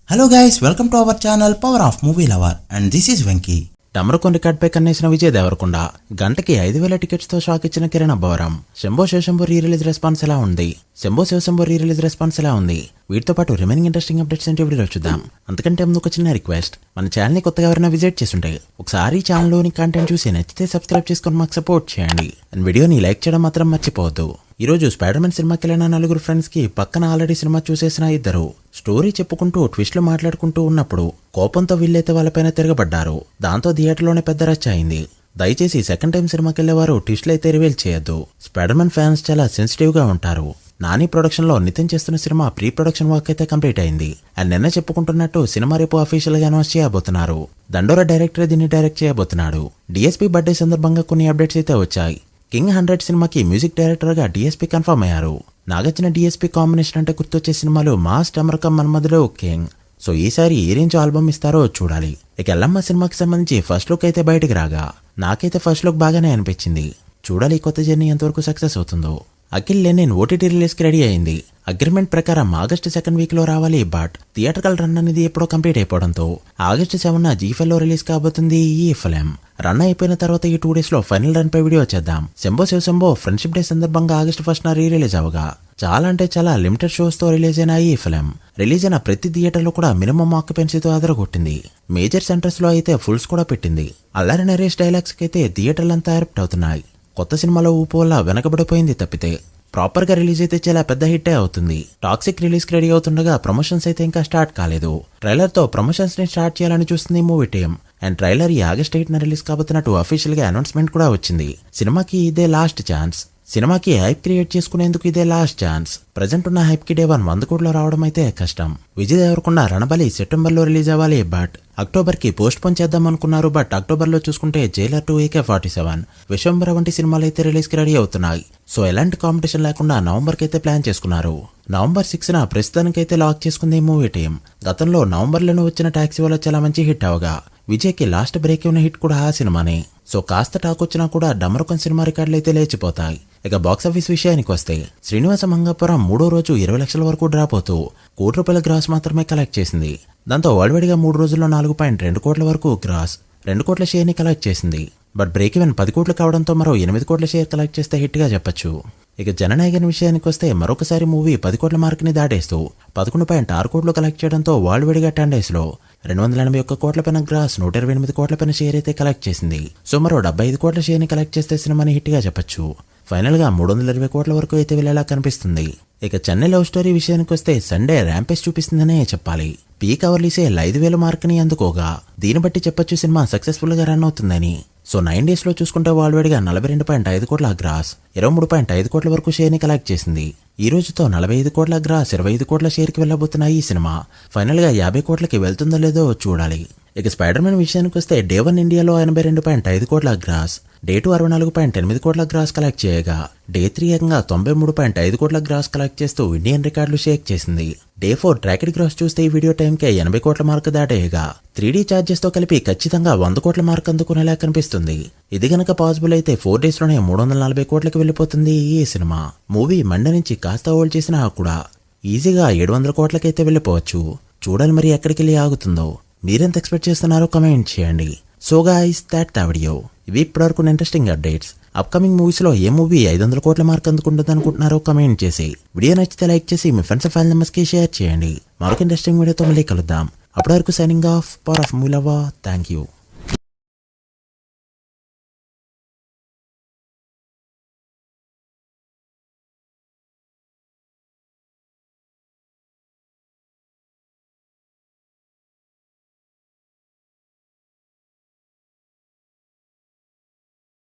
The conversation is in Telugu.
Hello guys, welcome to our channel Power of Movie Lover and this is Venki. డమరుకొండ రికార్డ్పై కన్నేసిన Vijay Devarakonda గంటకి 5,000 టికెట్స్ తో షాక్ ఇచ్చిన Kiran Abbavaram. Shambho Shiva Shambho re release response ఎలా ఉంది? వీటితో పాటు రిమైనింగ్ ఇంట్రెస్టింగ్ అప్డేట్స్ ఏంటి వీడియోలో చూద్దాం. అంతకంటే ముందు ఒక చిన్న రిక్వెస్ట్, మన ఛానల్ ని కొత్తగా ఎవరైనా విజిట్ చేస్తుంటే ఒకసారి ఛానల్లోని కంటెంట్ చూసి నచ్చితే సబ్స్క్రైబ్ చేసుకొని మాకు సపోర్ట్ చేయండి అండ్ వీడియోని లైక్ చేయడం మాత్రం మర్చిపోవద్దు. ఈ రోజు స్పైడర్ మ్యాన్ సినిమాకి వెళ్ళిన 4 ఫ్రెండ్స్ కి పక్కన ఆల్రెడీ సినిమా చూసేసిన ఇద్దరు స్టోరీ చెప్పుకుంటూ ట్విస్ట్లు మాట్లాడుకుంటూ ఉన్నప్పుడు కోపంతో వీళ్ళైతే వాళ్ళపైన తిరగబడ్డారు. దాంతో థియేటర్లోనే పెద్ద రచ్చ అయింది. దయచేసి సెకండ్ టైం సినిమాకి వెళ్లేవారు ట్విస్ట్లు అయితే రివీల్ చేయొద్దు. స్పైడర్ మ్యాన్ ఫ్యాన్స్ చాలా సెన్సిటివ్ గా ఉంటారు. నాని ప్రొడక్షన్ లో నితిన్ చేస్తున్న సినిమా ప్రీ ప్రొడక్షన్ వర్క్ అయితే కంప్లీట్ అయింది అండ్ నిన్న చెప్పుకుంటున్నట్టు సినిమా రేపు అఫీషియల్ గా అనౌన్స్ చేయబోతున్నారు. దండోరా డైరెక్టర్ దీన్ని డైరెక్ట్ చేయబోతున్నాడు. డిఎస్పీ బర్త్డే సందర్భంగా కొన్ని అప్డేట్స్ అయితే వచ్చాయి. కింగ్ 100 సినిమాకి మ్యూజిక్ డైరెక్టర్ గా డిఎస్పీ కన్ఫర్మ్ అయ్యారు. నాగార్జున డిఎస్పీ కాంబినేషన్ అంటే గుర్తొచ్చే సినిమాలు మాస్ అమరకం మన్మధుడు కింగ్. సో ఈసారి ఏ రేంజ్ ఆల్బమ్ ఇస్తారో చూడాలి. ఇక ఎల్లమ్మ సినిమాకి సంబంధించి ఫస్ట్ లుక్ అయితే బయటకు రాగా నాకైతే ఫస్ట్ లుక్ బాగానే అనిపించింది. చూడాలి కొత్త జర్నీ ఎంతవరకు సక్సెస్ అవుతుందో. అఖిల్ లెనిన్ ఓటీటీ రిలీజ్ కి రెడీ అయింది. అగ్రిమెంట్ ప్రకారం ఆగస్టు 2nd వీక్ లో రావాలి. బట్ థియేటర్కల్ రన్ అనేది ఎప్పుడో కంప్లీట్ అయిపోవడంతో ఆగస్టు 7న G5 లో రిలీజ్ కాబోతుంది ఈ ఫిల్మ్. రన్ అయిపోయిన తర్వాత ఈ 2 డేస్ లో ఫైనల్ రన్ పై వీడియో చేద్దాం. శంభో శివశంభో ఫ్రెండ్షిప్ డే సందర్భంగా ఆగస్టు 1న రీ రిలీజ్ అవగా చాలా అంటే చాలా లిమిటెడ్ షోస్ తో రిలీజ్ అయిన ఈ ఫిల్మ్ రిలీజ్ అయిన ప్రతి థియేటర్ లో కూడా మినిమం ఆక్యుపెన్సీతో అదరగొట్టింది. మేజర్ సెంటర్స్ లో అయితే ఫుల్స్ కూడా పెట్టింది. అల్లరి నరేష్ డైలాగ్స్ కి అయితే థియేటర్లంతా ఎరప్ట్ అవుతున్నాయి. కొత్త సినిమాలో ఊపు వల్ల వెనకబడిపోయింది తప్పితే ప్రాపర్ గా రిలీజ్ అయితే చాలా పెద్ద హిట్టే అవుతుంది. టాక్సిక్ రిలీజ్ కి రెడీ అవుతుండగా ప్రమోషన్స్ అయితే ఇంకా స్టార్ట్ కాలేదు. ట్రైలర్ తో ప్రమోషన్స్ ని స్టార్ట్ చేయాలని చూస్తుంది మూవీ టీం అండ్ ట్రైలర్ ఈ ఆగస్ట్ 8న రిలీజ్ కాబోతున్నట్టు అఫీషియల్ గా అనౌన్స్మెంట్ కూడా వచ్చింది. సినిమాకి ఇదే లాస్ట్ ఛాన్స్. సినిమాకి హైప్ క్రియేట్ చేసుకునేందుకు ఇదే లాస్ట్ ఛాన్స్. ప్రజెంట్ ఉన్న హైప్ కి డే 100 కోట్లు రావడం అయితే కష్టం. విజయ్ దేవరకొండ రణబలి సెప్టెంబర్ లో రిలీజ్ అవ్వాలి. బట్ అక్టోబర్ కి పోస్ట్ పోన్ చేద్దాం అనుకున్నారు. బట్ అక్టోబర్ లో చూసుకుంటే జైలర్ 2, AK-47, విశ్వంబర వంటి సినిమాలు అయితే రిలీజ్ కి రెడీ అవుతున్నాయి. సో ఎలాంటి కాంపిటీషన్ లేకుండా నవంబర్ కి అయితే ప్లాన్ చేసుకున్నారు. నవంబర్ 6న ప్రస్తుతానికైతే లాక్ చేసుకుంది మూవీ టీం. గతంలో నవంబర్లోనే వచ్చిన టాక్సీ వల్ల చాలా మంచి హిట్ అవగా విజయ్కి లాస్ట్ బ్రేక్ ఉన్న హిట్ కూడా ఆ సినిమానే. సో కాస్త టాక్ వచ్చినా కూడా డమరుకం సినిమా రికార్డులు అయితే లేచిపోతాయి. ఇక బాక్సాఫీస్ విషయానికి వస్తే శ్రీనివాస మంగాపురం 3వ రోజు 20 లక్షల వరకు డ్రాప్ అవుతూ ₹1 గ్రాస్ మాత్రమే కలెక్ట్ చేసింది. దాంతో వరల్డ్ గా 3 రోజుల్లో 4.2 కోట్ల వరకు గ్రాస్ 2 కోట్ల షేర్ ని కలెక్ట్ చేసింది. బట్ బ్రేక్ ఈవెన్ 10 కోట్లు కావడంతో మరో 8 కోట్ల షేర్ కలెక్ట్ చేస్తే హిట్ గా చెప్పొచ్చు. ఇక జననాయకన్ విషయానికి వస్తే మరొకసారి మూవీ 10 కోట్ల మార్క్ ని దాటేస్తూ 11.6 కోట్లు కలెక్ట్ చేయడంతో వరల్డ్ వైడ్ గా 10 డేస్ లో 281 కోట్ల పైన గ్రాస్ 128 కోట్ల పైన షేర్ అయితే కలెక్ట్ చేసింది. సో మరో 75 కోట్ల షేర్ ని కలెక్ట్ చేస్తే సినిమాని హిట్ గా చెప్పొచ్చు. ఫైనల్ గా 320 కోట్ల వరకు అయితే వెళ్ళేలా కనిపిస్తుంది. ఇక చెన్నై లవ్ స్టోరీ విషయానికి వస్తే సండే ర్యాంపేజ్ చూపిస్తుందనే చెప్పాలి. పీక్ అవర్లీసే 5,000 మార్క్ ని అందుకోగా దీన్ని బట్టి చెప్పొచ్చు సినిమా సక్సెస్ఫుల్ గా రన్ అవుతుందని. సో 9 డేస్ లో చూసుకుంటే వరల్డ్ వైడ్ గా 42.5 కోట్ల గ్రాస్ 23.5 కోట్ల వరకు షేర్ ని కలెక్ట్ చేసింది. ఈ రోజుతో 45 కోట్ల గ్రాస్ 25 కోట్ల షేర్ కి వెళ్లబోతున్న ఈ సినిమా ఫైనల్ గా 50 కోట్లకి వెళ్తుందో లేదో చూడాలి. ఇక స్పైడర్ మ్యాన్ విషయానికి వస్తే డే 1 ఇండియాలో 82.5 కోట్ల గ్రాస్, డే 2 64.8 కోట్ల గ్రాస్ కలెక్ట్ చేయగా డే 3 ఏకంగా 93.5 కోట్ల గ్రాస్ కలెక్ట్ చేస్తూ ఇండియన్ రికార్డులు షేక్ చేసింది. డే 4 ట్రాకెడ్ గ్రాస్ చూస్తే ఈ వీడియో టైంకే 80 కోట్ల మార్క్ దాటేయగా 3D ఛార్జెస్ తో కలిపి ఖచ్చితంగా 100 కోట్ల మార్క్ అందుకునేలా కనిపిస్తుంది. ఇది గనక పాసిబుల్ అయితే 4 డేస్ లోనే 340 కోట్లకి వెళ్లిపోతుంది ఈ సినిమా. మూవీ మండే నుంచి కాస్త హోల్డ్ చేసినా కూడా ఈజీగా 700 కోట్లకైతే వెళ్లిపోవచ్చు. చూడాలి మరి ఎక్కడికి వెళ్ళి ఆగుతుందో. మీరెంత ఎక్స్పెక్ట్ చేస్తున్నారో కమెంట్ చేయండి. So guys that video. ఇవి ఇప్పటివరకు ఇంట్రెస్టింగ్ అప్డేట్స్. అప్కమింగ్ మూవీస్ లో ఏ మూవీ 500 కోట్ల మార్క్ అందుకుంటుంది అనుకుంటున్నారో కమెంట్ చేసి వీడియో నచ్చితే లైక్ చేసి మీ ఫ్రెండ్స్ అండ్ ఫ్యామిలీ మెంబర్స్ కి షేర్ చేయండి. మరొక ఇంట్రెస్టింగ్ వీడియోతో మళ్ళీ కలుద్దాం. అప్పటి వరకు signing off. Power of movie lover. Thank you.